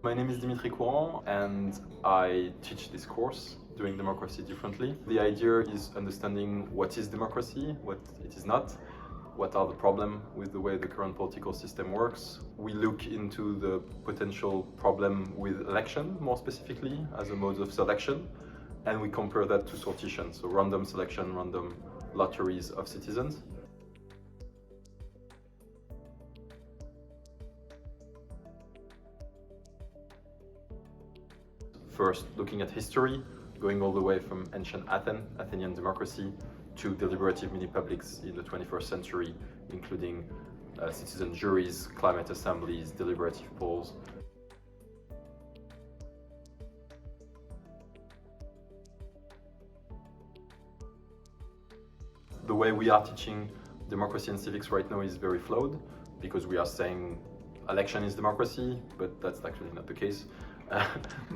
My name is Dimitri Courant and I teach this course, Doing Democracy Differently. The idea is understanding what is democracy, what it is not, what are the problems with the way the current political system works. We look into the potential problem with election, more specifically, as a mode of selection, and we compare that to sortition, so random selection, random lotteries of citizens. First, looking at history, going all the way from ancient Athenian democracy, to deliberative mini-publics in the 21st century, including citizen juries, climate assemblies, deliberative polls. The way we are teaching democracy and civics right now is very flawed, because we are saying election is democracy, but that's actually not the case.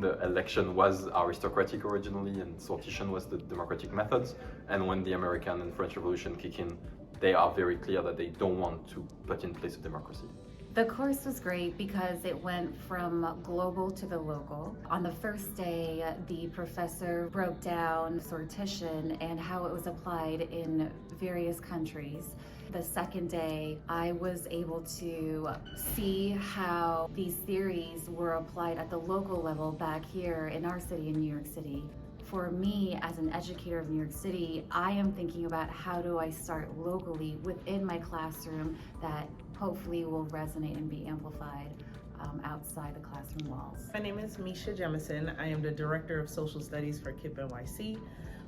The election was aristocratic originally, and sortition was the democratic methods. And when the American and French Revolution kick in, they are very clear that they don't want to put in place a democracy. The course was great because it went from global to the local. On the first day, the professor broke down sortition and how it was applied in various countries. The second day, I was able to see how these theories were applied at the local level back here in our city, in New York City. For me, as an educator of New York City, I am thinking about how do I start locally within my classroom that hopefully will resonate and be amplified outside the classroom walls. My name is Misha Jemison. I am the Director of Social Studies for KIPP NYC.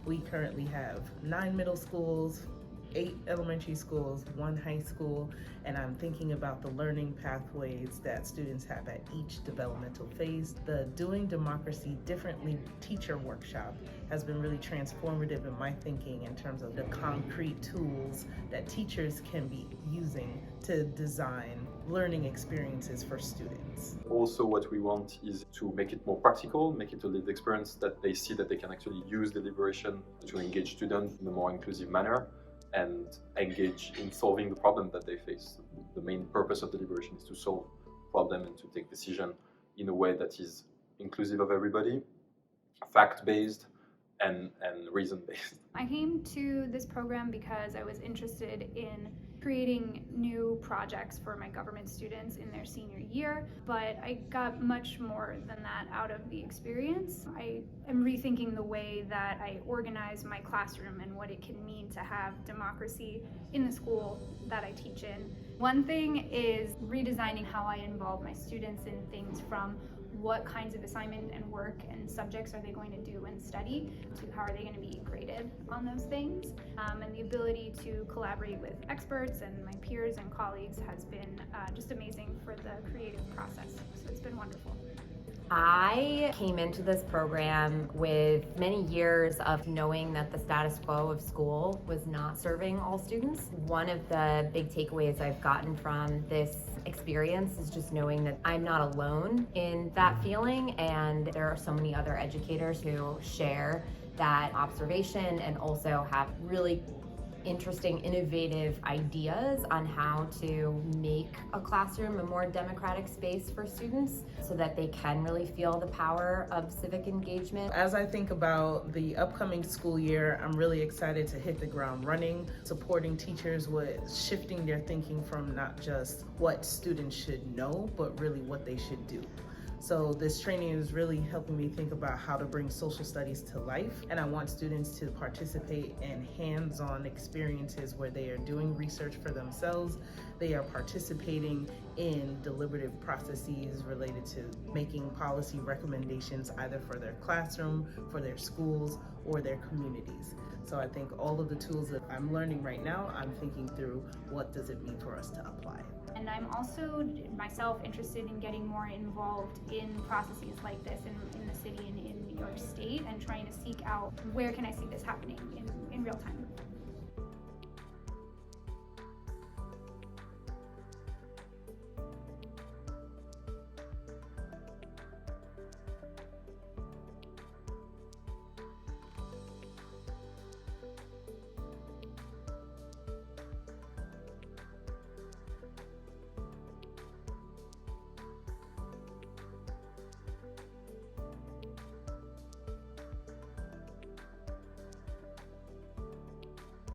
We currently have 9 middle schools, 8 elementary schools, 1 high school, and I'm thinking about the learning pathways that students have at each developmental phase. The Doing Democracy Differently teacher workshop has been really transformative in my thinking in terms of the concrete tools that teachers can be using to design learning experiences for students. Also, what we want is to make it more practical, make it a lived experience, that they see that they can actually use deliberation to engage students in a more inclusive manner and engage in solving the problem that they face. The main purpose of deliberation is to solve problem and to take decision in a way that is inclusive of everybody, fact-based and reason-based. I came to this program because I was interested in creating new projects for my government students in their senior year, but I got much more than that out of the experience. I am rethinking the way that I organize my classroom and what it can mean to have democracy in the school that I teach in. One thing is redesigning how I involve my students in things, from what kinds of assignment and work and subjects are they going to do and study, to how are they going to be graded on those things. And the ability to collaborate with experts and my peers and colleagues has been just amazing for the creative process. So it's been wonderful. I came into this program with many years of knowing that the status quo of school was not serving all students. One of the big takeaways I've gotten from this experience is just knowing that I'm not alone in that feeling, and there are so many other educators who share that observation and also have really interesting, innovative ideas on how to make a classroom a more democratic space for students so that they can really feel the power of civic engagement. As I think about the upcoming school year, I'm really excited to hit the ground running, supporting teachers with shifting their thinking from not just what students should know, but really what they should do. So this training is really helping me think about how to bring social studies to life, and I want students to participate in hands-on experiences where they are doing research for themselves, they are participating in deliberative processes related to making policy recommendations either for their classroom, for their schools, or their communities. So I think all of the tools that I'm learning right now, I'm thinking through what does it mean for us to apply. And I'm also myself interested in getting more involved in processes like this in the city and in New York State, and trying to seek out where can I see this happening in real time.